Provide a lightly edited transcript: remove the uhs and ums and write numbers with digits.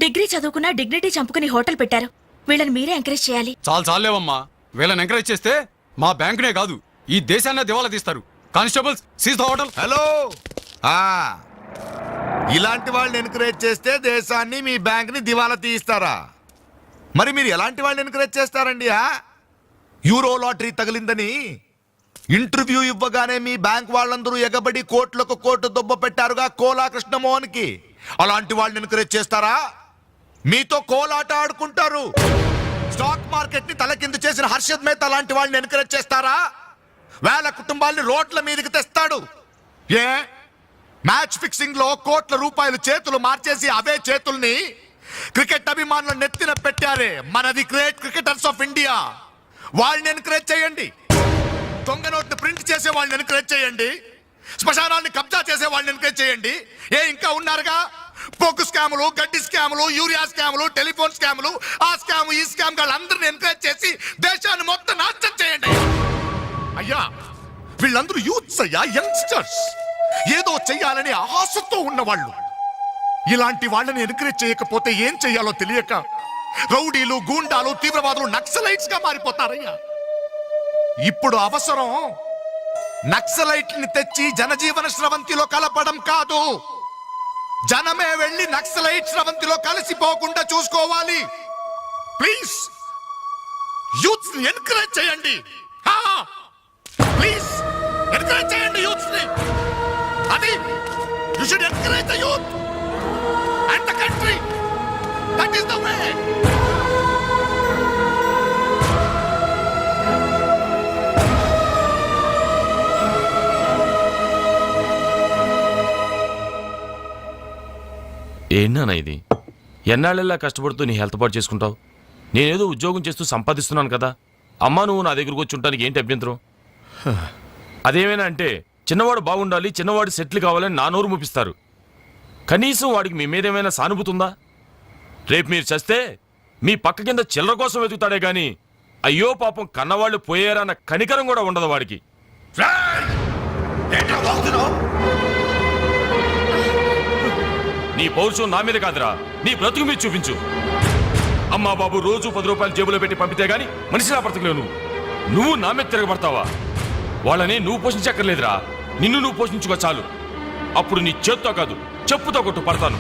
Degree చదువుకున్నా dignity చంపుకుని hotel పెట్టారు. వీళ్ళని మీరే ఎంకరేజ్ చేయాలి. చాలేవమ్మా. వీళ్ళని ఎంకరేజ్ చేస్తే మా బ్యాంకునే కాదు ఈ దేశాన్ని దివాలా తీస్తారు. Constables seize the hotel. Hello, ఇలాంటి వాళ్ళని ఎంకరేజ్ చేస్తే దేశాన్ని మీ బ్యాంక్ ని దివాలా తీయిస్తారా? మరి మీరు ఎలాంటి వాళ్ళని ఎంకరేజ్ చేస్తారండి? యూరో లాటరీ తగిలిందని ఇంటర్వ్యూ ఇవ్వగానే మీ బ్యాంక్ వాళ్ళందరూ ఎగబడి కోట్లకు కోట్లు దొబ్బ పెట్టారుగా కోలా కృష్ణమోహన్ కి. అలాంటి వాళ్ళని ఎంకరేజ్ చేస్తారా? మీతో కోలాట ఆడుకుంటారు. స్టాక్ మార్కెట్ ని తలకిందు చేసిన హర్షద్ మేహతా లాంటి వాళ్ళని ఎంకరేజ్ చేస్తారా? వేల కుటుంబాల్ని రోడ్ల మీదకి తెస్తాడు. ఏ మ్యాచ్ ఫిక్సింగ్ లో కోట్ల రూపాయలు చేతులు మార్చేసి అవే చేతుల్ని క్రికెట్ అభిమానుల నెత్తిన పెట్టారే మనది గ్రేట్ క్రికెటర్స్ ఆఫ్ ఇండియా. వాళ్ళని ఎంకరేజ్ చేయండి. దొంగ నోట్ని ప్రింట్ చేసే వాళ్ళని ఎంకరేజ్ చేయండి. శ్మశానాన్ని కబ్జా చేసే వాళ్ళని ఎంకరేజ్ చేయండి. ఇంకా ఉన్నారుగా పోకు స్కాములు, గడ్డి స్కాములు, యూరియా స్కాములు, టెలిఫోన్ స్కాములు, ఆ స్కామ్ ఈ స్కామ్ వాళ్ళందరినీ ఎంకరేజ్ చేసి దేశాన్ని మొత్తం నాశనం చేయండి. అయ్యా వీళ్ళందరూ యూత్స్ అయ్యా, యంగ్స్టర్స్, ఏదో చెయ్యాలని ఆశతో ఉన్నవాళ్ళు. ఇలాంటి వాళ్ళని ఎంకరేజ్ చేయకపోతే ఏం చెయ్యాలో తెలియక రౌడీలు, గూండాలు, తీవ్రవాదులు, నక్సలైట్స్ గా మారిపోతారయ్యా. ఇప్పుడు అవసరం నక్సలైట్ని తెచ్చి జనజీవన స్రవంతిలో కలపడం కాదు, జనమే వెళ్ళి నక్సలైట్ స్రవంతిలో కలిసిపోకుండా చూసుకోవాలి. ప్లీజ్ యూత్స్ ని ఎంకరేజ్ చేయండి. ప్లీజ్ ఎంకరేజ్ చేయండి యూత్స్ ని. అది you should encourage the youth and the country. That is the way. ఏంటన్నా ఇది? ఎన్నాళ్ళెల్లా కష్టపడుతూ నీ హెల్త్ పాటు చేసుకుంటావు? నేనేదో ఉద్యోగం చేస్తూ సంపాదిస్తున్నాను కదా. అమ్మా నువ్వు నా దగ్గరకు వచ్చి ఉండటానికి ఏంటి అభ్యంతరం? అదేమైనా అంటే చిన్నవాడు బాగుండాలి, చిన్నవాడు సెటిల్ కావాలని నా నోరు ముపిస్తారు. కనీసం వాడికి మీ మీద ఏమైనా సానుభూతి ఉందా? రేపు మీరు చస్తే మీ పక్క కింద చిల్లర కోసం వెతుకుతాడే గాని అయ్యో పాపం కన్నవాళ్ళు పోయారన్న కనికరం కూడా ఉండదు వాడికి. నీ పౌరుషం నా మీద కాదురా, నీ బ్రతుకు మీద చూపించు. అమ్మా బాబు రోజు 10 రూపాయలు జేబులో పెట్టి పంపితే గాని మనిషిలా బ్రతకలేవు. నువ్వు నా మీద తిరగబడతావా? వాళ్ళని నువ్వు పోషించక్కర్లేదురా, నిన్ను నువ్వు పోషించుకో చాలు. అప్పుడు నీ చేత్తో కాదు చెప్పుతో కొట్టు పడతాను.